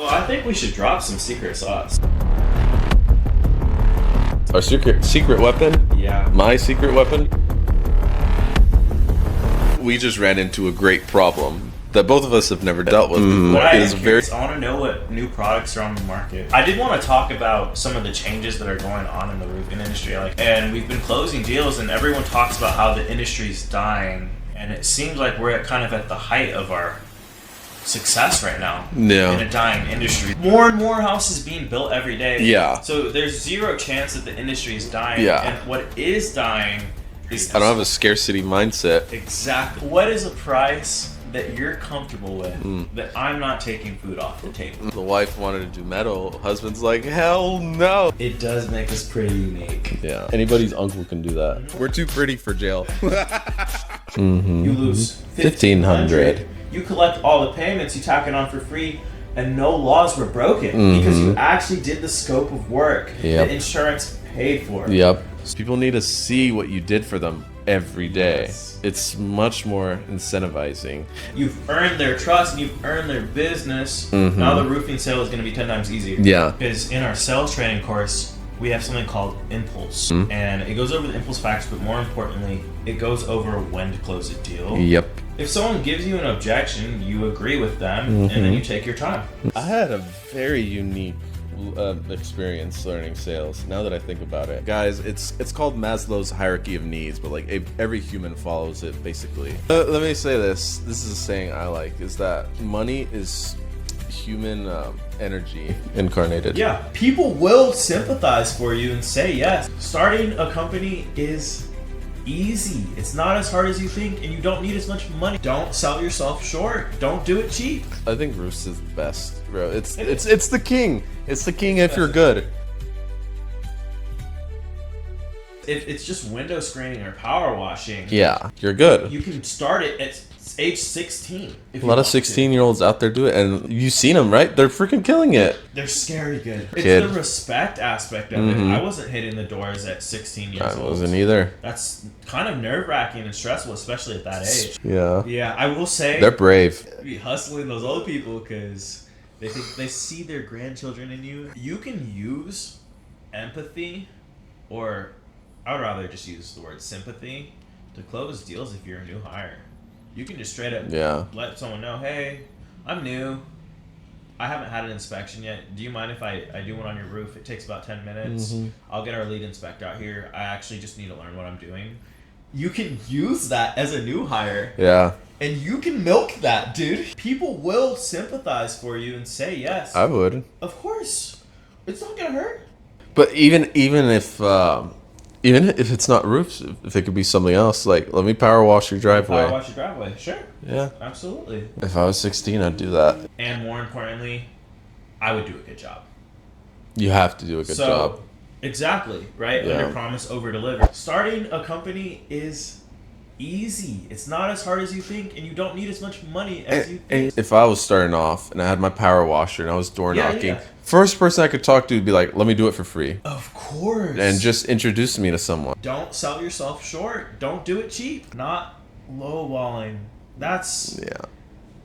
Well, I think we should drop some secret sauce. Our secret weapon? Yeah. My secret weapon? We just ran into a great problem that both of us have never dealt with before. I want to know what new products are on the market. I did want to talk about some of the changes that are going on in the roofing industry. And we've been closing deals, and everyone talks about how the industry's dying. And it seems like we're at the height of our success right now in a dying industry. More and more houses being built every day. Yeah. So there's zero chance that the industry is dying. Yeah. And what is dying is... I don't have a scarcity mindset. Exactly. What is a price that you're comfortable with that I'm not taking food off the table? The wife wanted to do metal. Husband's like, hell no. It does make us pretty unique. Yeah. Anybody's uncle can do that. We're too pretty for jail. You lose $1,500. You collect all the payments, you tack it on for free, and no laws were broken because you actually did the scope of work that insurance paid for. Yep. People need to see what you did for them every day. Yes. It's much more incentivizing. You've earned their trust and you've earned their business. Now the roofing sale is going to be 10 times easier. Yeah. Because in our sales training course, we have something called Impulse. And it goes over the Impulse facts, but more importantly, it goes over when to close a deal. Yep. If someone gives you an objection, you agree with them, and then you take your time. I had a very unique experience learning sales, now that I think about it. Guys, it's called Maslow's hierarchy of needs, but like every human follows it basically. Let me say this is a saying I like, is that money is human energy incarnated. Yeah, people will sympathize for you and say yes. Starting a company is easy. It's not as hard as you think, and you don't need as much money. Don't sell yourself short. Don't do it cheap. I think roofs is the best, bro. It's the king. It's the king if you're good. If it's just window screening or power washing, yeah, you're good. You can start it at age 16. A lot of 16-year-olds out there do it, and you've seen them, right? They're freaking killing it. They're scary good. It's the respect aspect of it. I wasn't hitting the doors at 16 years old. I wasn't either. That's kind of nerve-wracking and stressful, especially at that age. Yeah. Yeah, I will say they're brave. Be hustling those old people because they think they see their grandchildren in you. You can use empathy, or I would rather just use the word sympathy, to close deals if you're a new hire. You can just straight up let someone know, hey, I'm new. I haven't had an inspection yet. Do you mind if I do one on your roof? It takes about 10 minutes. I'll get our lead inspector out here. I actually just need to learn what I'm doing. You can use that as a new hire. Yeah. And you can milk that, dude. People will sympathize for you and say yes. I would. Of course. It's not going to hurt. But even if it's not roofs, if it could be something else, like, let me power wash your driveway. Power wash your driveway, sure. Yeah. Absolutely. If I was 16, I'd do that. And more importantly, I would do a good job. You have to do a good job. Exactly, right? Yeah. Under promise, over deliver. Starting a company is easy. It's not as hard as you think, and you don't need as much money as you think. If I was starting off and I had my power washer and I was door knocking, first person I could talk to would be like, let me do it for free. Of course. And just introduce me to someone. Don't sell yourself short. Don't do it cheap. Not lowballing. That's... Yeah.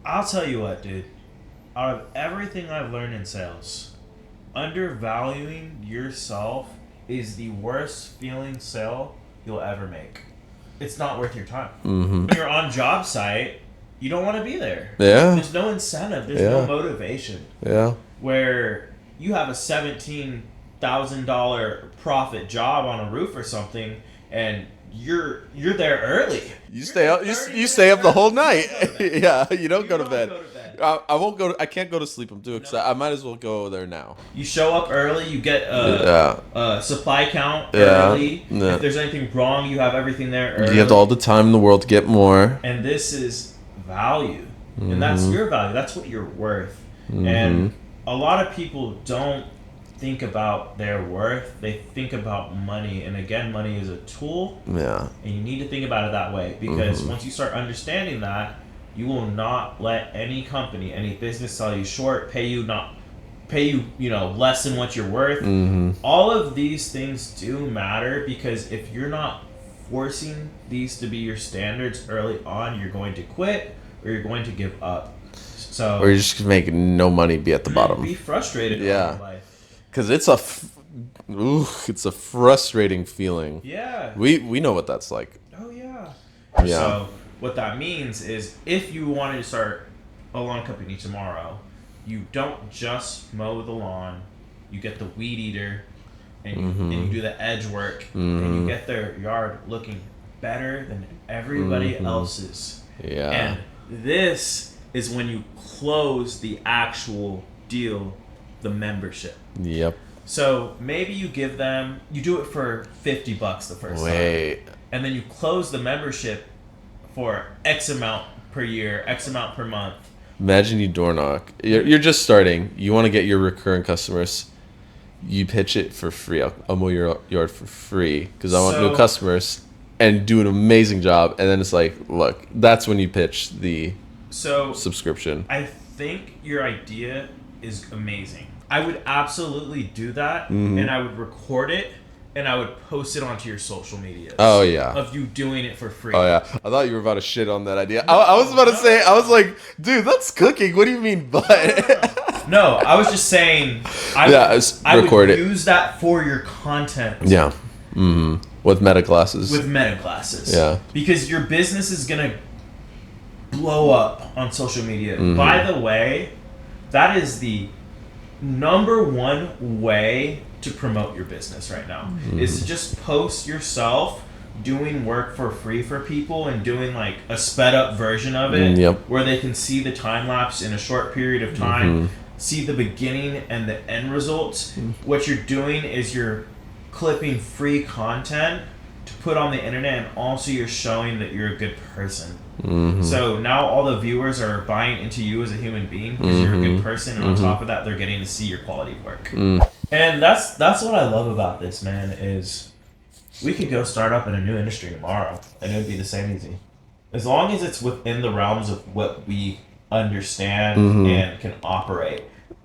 I'll tell you what, dude. Out of everything I've learned in sales, undervaluing yourself is the worst feeling sale you'll ever make. It's not worth your time. When you're on job site, you don't want to be there. Yeah. There's no incentive. There's no motivation. Yeah. Where you have a $17,000 profit job on a roof or something, and you're there early. You stay up. You stay up the whole night. Yeah. You don't go to bed. I won't go. I can't go to sleep. I'm too excited. I might as well go there now. You show up early. You get a supply count early. Yeah. If there's anything wrong, you have everything there early. You have all the time in the world to get more. And this is value, and that's your value. That's what you're worth. And a lot of people don't think about their worth. They think about money, and again, money is a tool. Yeah. And you need to think about it that way, because once you start understanding that, you will not let any company, any business sell you short, pay you less than what you're worth. All of these things do matter, because if you're not forcing these to be your standards early on, you're going to quit or you're going to give up. So or you just make no money, be at the bottom. Be frustrated in Yeah. your life. Because it's a frustrating feeling. Yeah. We know what that's like. Oh yeah. Yeah. So what that means is, if you wanted to start a lawn company tomorrow, you don't just mow the lawn. You get the weed eater, and you do the edge work, and you get their yard looking better than everybody else's. Yeah. And this is when you close the actual deal, the membership. Yep. So maybe you do it for $50 the first Wait. time. And then you close the membership for X amount per year, X amount per month. Imagine you door knock. You're just starting. You want to get your recurring customers. You pitch it for free. I'll mow your yard for free because I want new customers, and do an amazing job. And then it's like, look, that's when you pitch the subscription. I think your idea is amazing. I would absolutely do that, and I would record it, and I would post it onto your social media. Oh, yeah. Of you doing it for free. Oh, yeah. I thought you were about to shit on that idea. I was about to say, I was like, dude, that's cooking. What do you mean, but? No, I was just saying, I would use that for your content. Yeah. Mm-hmm. With meta classes. Yeah. Because your business is going to blow up on social media. By the way, that is the number one way to promote your business right now, is to just post yourself doing work for free for people, and doing like a sped up version of it, where they can see the time lapse in a short period of time, see the beginning and the end results. What you're doing is you're clipping free content to put on the internet, and also you're showing that you're a good person. So now all the viewers are buying into you as a human being because you're a good person, and on top of that, they're getting to see your quality work. And that's what I love about this, man, is we could go start up in a new industry tomorrow, and it would be the same easy. As long as it's within the realms of what we understand and can operate.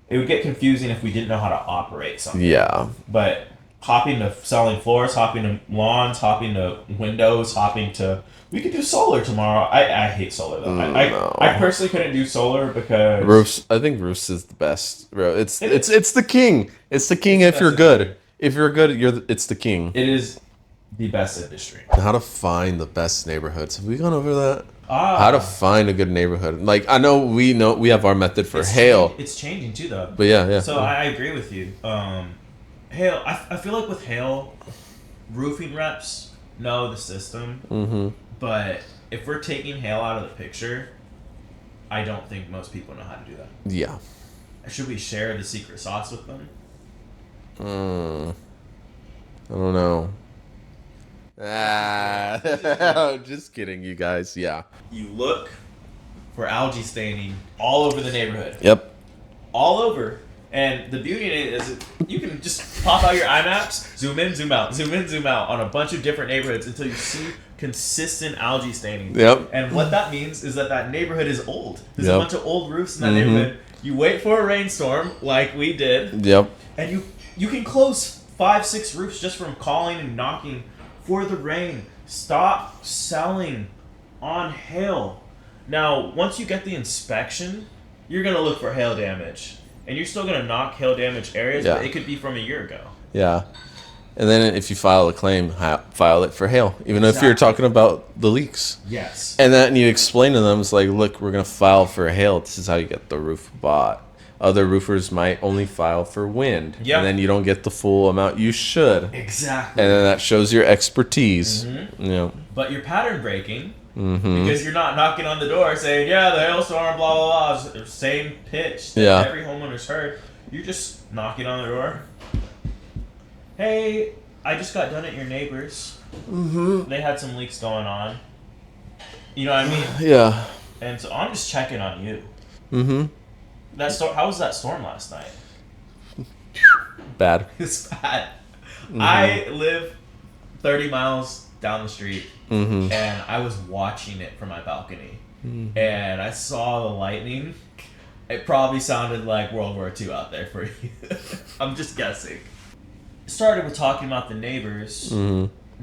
It would get confusing if we didn't know how to operate something. Yeah. But hopping to selling floors, hopping to lawns, hopping to windows, we could do solar tomorrow. I hate solar though. I personally couldn't do solar because roofs. I think roofs is the best, bro. It's the king. It's the king if you're good. If you're good, it's the king. It is the best industry. How to find the best neighborhoods. Have we gone over that? How to find a good neighborhood. Like, I know we have our method for hail. It's changing too though. But yeah. So I agree with you. Hail. I feel like with hail, roofing reps know the system. But if we're taking hail out of the picture, I don't think most people know how to do that. Yeah. Should we share the secret sauce with them? I don't know. Just kidding, you guys. Yeah. You look for algae staining all over the neighborhood. Yep. All over. And the beauty in it is you can just pop out your iMaps, zoom in, zoom out, zoom in, zoom out on a bunch of different neighborhoods until you see consistent algae staining. Yep. And what that means is that neighborhood is old. There's a bunch of old roofs in that neighborhood. You wait for a rainstorm like we did. Yep. And you can close 5-6 roofs just from calling and knocking for the rain. Stop selling on hail. Now, once you get the inspection, you're going to look for hail damage. And you're still going to knock hail damage areas, but it could be from a year ago. Yeah. And then if you file a claim, file it for hail, even if you're talking about the leaks. Yes. And then you explain to them, it's like, look, we're going to file for hail. This is how you get the roof bought. Other roofers might only file for wind. Yep. And then you don't get the full amount you should. Exactly. And then that shows your expertise. Yeah. But you're pattern breaking because you're not knocking on the door saying, yeah, the hailstorm, blah, blah, blah. Same pitch that every homeowner's heard. You're just knocking on the door. Hey, I just got done at your neighbor's. They had some leaks going on. You know what I mean? Yeah. And so I'm just checking on you. How was that storm last night? Bad. It's bad. I live 30 miles down the street, and I was watching it from my balcony, and I saw the lightning. It probably sounded like World War II out there for you. I'm just guessing. Started with talking about the neighbors,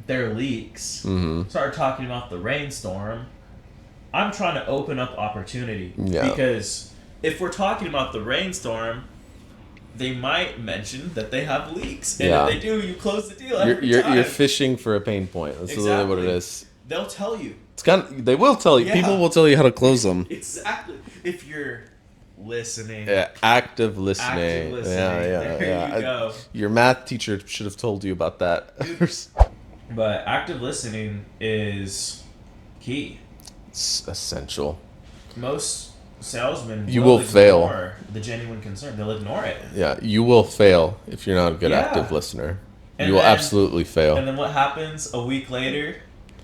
their leaks. Started talking about the rainstorm. I'm trying to open up opportunity because if we're talking about the rainstorm, they might mention that they have leaks. And Yeah. if they do, you close the deal every You're time. fishing for a pain point. That's literally what it is. They'll tell you. It's they will tell you. Yeah. People will tell you how to close them. Exactly. If you're listening. Yeah, active listening. Active listening. Yeah. There you go. Your math teacher should have told you about that. But active listening is key. It's essential. Most salesmen will fail. Ignore the genuine concern. They'll ignore it. Yeah, you will fail if you're not a good Yeah. active listener. And You will then- absolutely fail. And then what happens a week later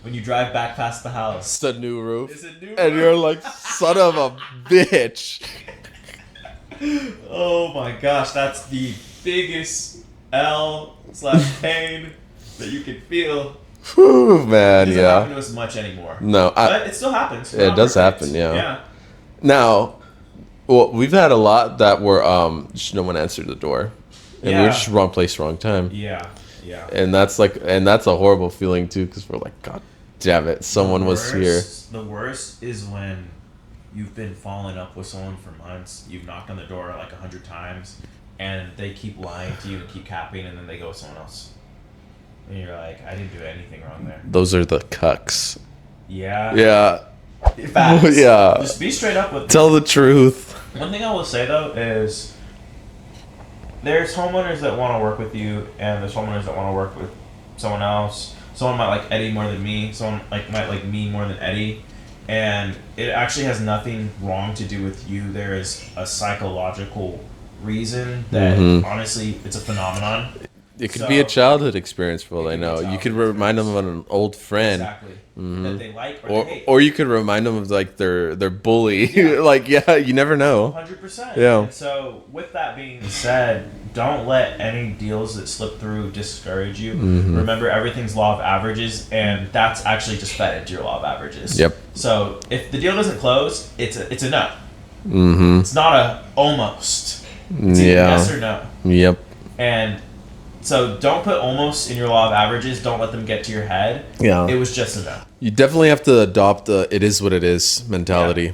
when you drive back past the house? It's a new roof. It's a new And roof. you're like, son of a bitch. Oh my gosh, that's the biggest L/pain that you can feel. Whew, man, It doesn't yeah. happen to us much anymore. No, But it still happens. it does happen, yeah. Yeah. Now, well, we've had a lot that were just no one answered the door, and we were Yeah. just wrong place, wrong time, Yeah. Yeah. and that's a horrible feeling too, because we're like, God damn it, someone was here. The worst is when you've been following up with someone for months. You've knocked on the door like 100 times, and they keep lying to you and keep capping, and then they go with someone else. And you're like, I didn't do anything wrong there. Those are the cucks. Yeah. Yeah, Facts. Yeah. Just be straight up with them. tell the truth. One thing I will say though is there's homeowners that want to work with you, and there's homeowners that want to work with someone else. Someone might like Eddie more than me. Someone might like me more than Eddie, and it actually has nothing wrong to do with you. There is a psychological reason that honestly it's a phenomenon. It could be a childhood experience for all I It could be a know. You could childhood remind them of an old friend. Exactly. That they like or, Or, they hate. or you could remind them of like their bully. Yeah. Like, yeah, you never know. 100%. Yeah. And so, with that being said, don't let any deals that slip through discourage you. Remember, everything's law of averages, and that's actually just fed into your law of averages. Yep. So, if the deal doesn't close, it's a no. Mm-hmm. It's not a almost. It's either Yeah. yes or no. Yep. And so, don't put almost in your law of averages. Don't let them get to your head. Yeah. It was just a no. You definitely have to adopt the "it is what it is" mentality.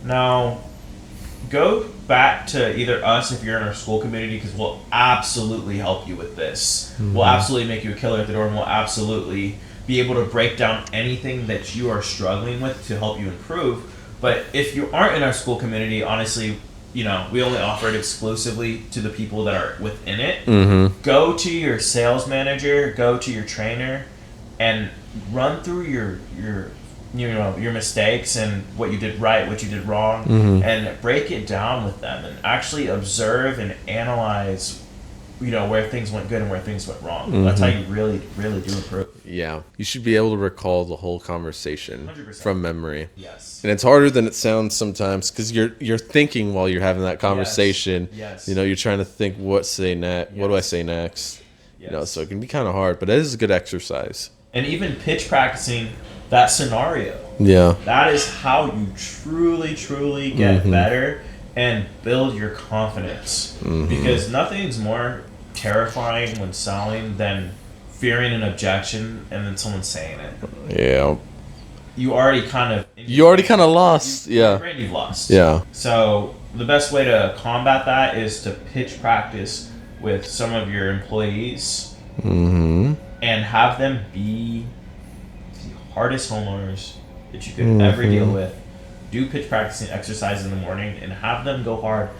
Now, go back to either us if you're in our school community, because we'll absolutely help you with this. We'll absolutely make you a killer at the door, and we'll absolutely be able to break down anything that you are struggling with to help you improve. But if you aren't in our school community, honestly, we only offer it exclusively to the people that are within it. Go to your sales manager, go to your trainer, and run through your mistakes and what you did right, what you did wrong, and break it down with them and actually observe and analyze, where things went good and where things went wrong. That's how you really, really do improve. Yeah. You should be able to recall the whole conversation 100%. from memory. Yes. And it's harder than it sounds sometimes because you're thinking while you're having that conversation. Yes. You're trying to think what say next. What do I say next? Yes. So it can be kind of hard, but it is a good exercise. And even pitch practicing that scenario. Yeah. That is how you truly, truly get better and build your confidence. Because nothing's more terrifying when selling than fearing an objection and then someone saying it. Yeah. You already kind of lost. Yeah. You've lost. Yeah. So the best way to combat that is to pitch practice with some of your employees and have them be the hardest homeowners that you could ever deal with. Do pitch practicing exercises in the morning and have them go hard.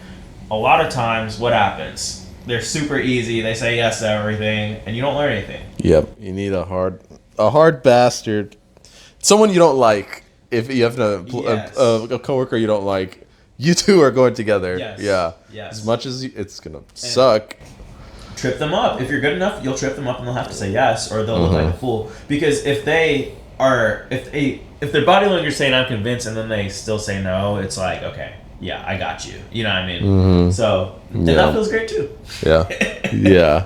A lot of times, what happens? They're super easy. They say yes to everything, and you don't learn anything. Yep. You need a hard bastard, someone you don't like. If you have a coworker you don't like, you two are going together. Yes. Yeah. Yes. As much as it's gonna suck. Trip them up. If you're good enough, you'll trip them up, and they'll have to say yes, or they'll look like a fool. Because if their body language is saying I'm convinced, and then they still say no, it's like, okay, yeah, I got you. You know what I mean? So and that feels great too. Yeah. Yeah.